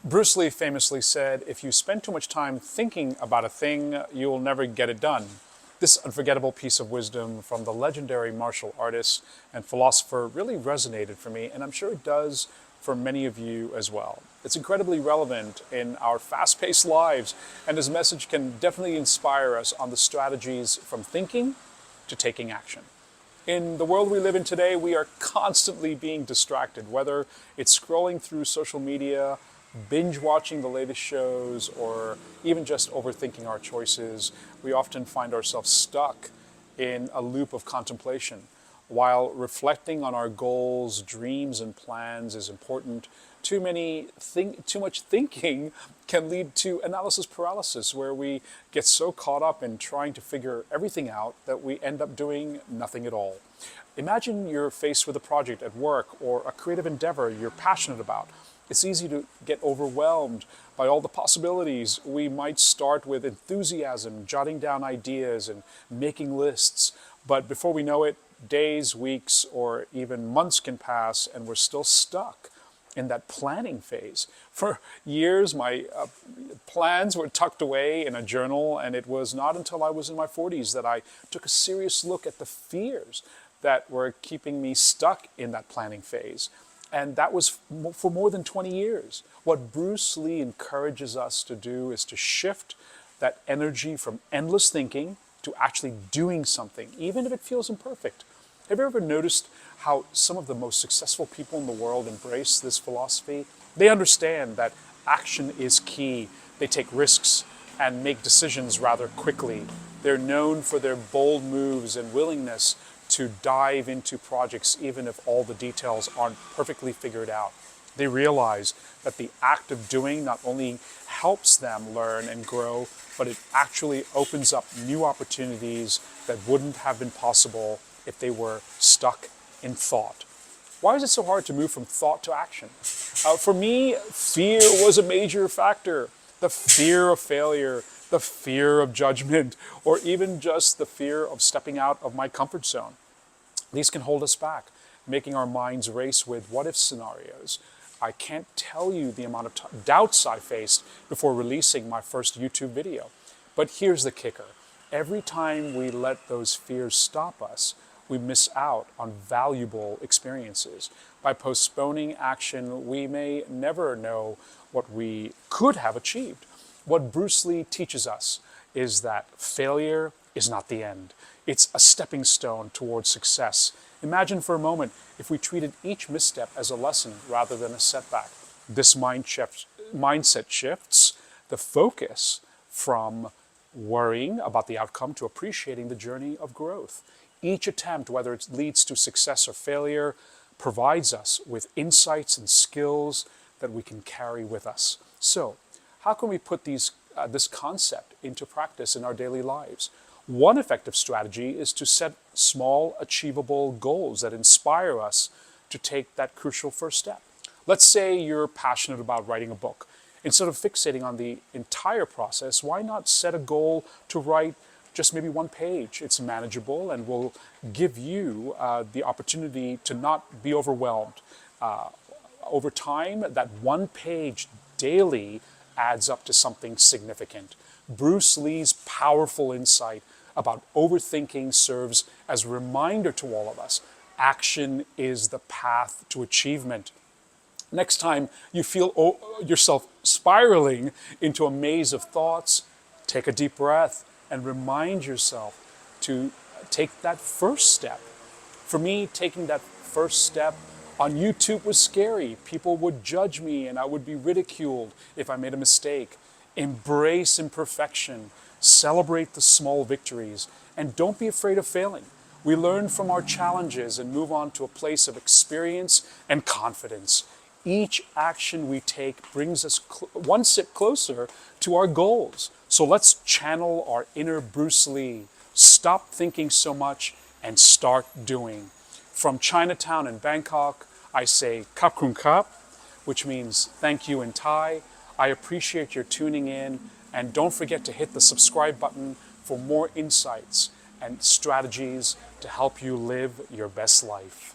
Bruce Lee famously said, if you spend too much time thinking about a thing, you will never get it done. This unforgettable piece of wisdom from the legendary martial artist and philosopher really resonated for me, and I'm sure it does for many of you as well. It's incredibly relevant in our fast-paced lives, and his message can definitely inspire us on the strategies from thinking to taking action. In the world we live in today, we are constantly being distracted, whether it's scrolling through social media, binge watching the latest shows, or even just overthinking our choices. We often find ourselves stuck in a loop of contemplation. While reflecting on our goals, dreams, and plans is important, too much thinking can lead to analysis paralysis, where we get so caught up in trying to figure everything out that we end up doing nothing at all. Imagine you're faced with a project at work or a creative endeavor you're passionate about. It's easy to get overwhelmed by all the possibilities. We might start with enthusiasm, jotting down ideas and making lists, but before we know it, days, weeks, or even months can pass and we're still stuck in that planning phase. For years, my plans were tucked away in a journal, and it was not until I was in my 40s that I took a serious look at the fears that were keeping me stuck in that planning phase. And that was for more than 20 years. What Bruce Lee encourages us to do is to shift that energy from endless thinking to actually doing something, even if it feels imperfect. Have you ever noticed how some of the most successful people in the world embrace this philosophy? They understand that action is key. They take risks and make decisions rather quickly. They're known for their bold moves and willingness to dive into projects even if all the details aren't perfectly figured out. They realize that the act of doing not only helps them learn and grow, but it actually opens up new opportunities that wouldn't have been possible if they were stuck in thought. Why is it so hard to move from thought to action? For me, fear was a major factor. The fear of failure, the fear of judgment, or even just the fear of stepping out of my comfort zone. These can hold us back, making our minds race with what-if scenarios. I can't tell you the amount of doubts I faced before releasing my first YouTube video. But here's the kicker. Every time we let those fears stop us, we miss out on valuable experiences. By postponing action, we may never know what we could have achieved. What Bruce Lee teaches us is that failure is not the end. It's a stepping stone towards success. Imagine for a moment if we treated each misstep as a lesson rather than a setback. This mindset shifts the focus from worrying about the outcome to appreciating the journey of growth. Each attempt, whether it leads to success or failure, provides us with insights and skills that we can carry with us. So, how can we put this concept into practice in our daily lives? One effective strategy is to set small, achievable goals that inspire us to take that crucial first step. Let's say you're passionate about writing a book. Instead of fixating on the entire process, why not set a goal to write just maybe one page? It's manageable and will give you the opportunity to not be overwhelmed. Over time, that one page daily adds up to something significant. Bruce Lee's powerful insight about overthinking serves as a reminder to all of us. Action is the path to achievement. Next time you feel yourself spiraling into a maze of thoughts, take a deep breath and remind yourself to take that first step. For me, taking that first step on YouTube was scary. People would judge me and I would be ridiculed if I made a mistake. Embrace imperfection, celebrate the small victories, and don't be afraid of failing. We learn from our challenges and move on to a place of experience and confidence. Each action we take brings us one step closer to our goals. So let's channel our inner Bruce Lee. Stop thinking so much and start doing. From Chinatown in Bangkok, I say Kap Kun Kap, which means thank you in Thai. I appreciate your tuning in, and don't forget to hit the subscribe button for more insights and strategies to help you live your best life.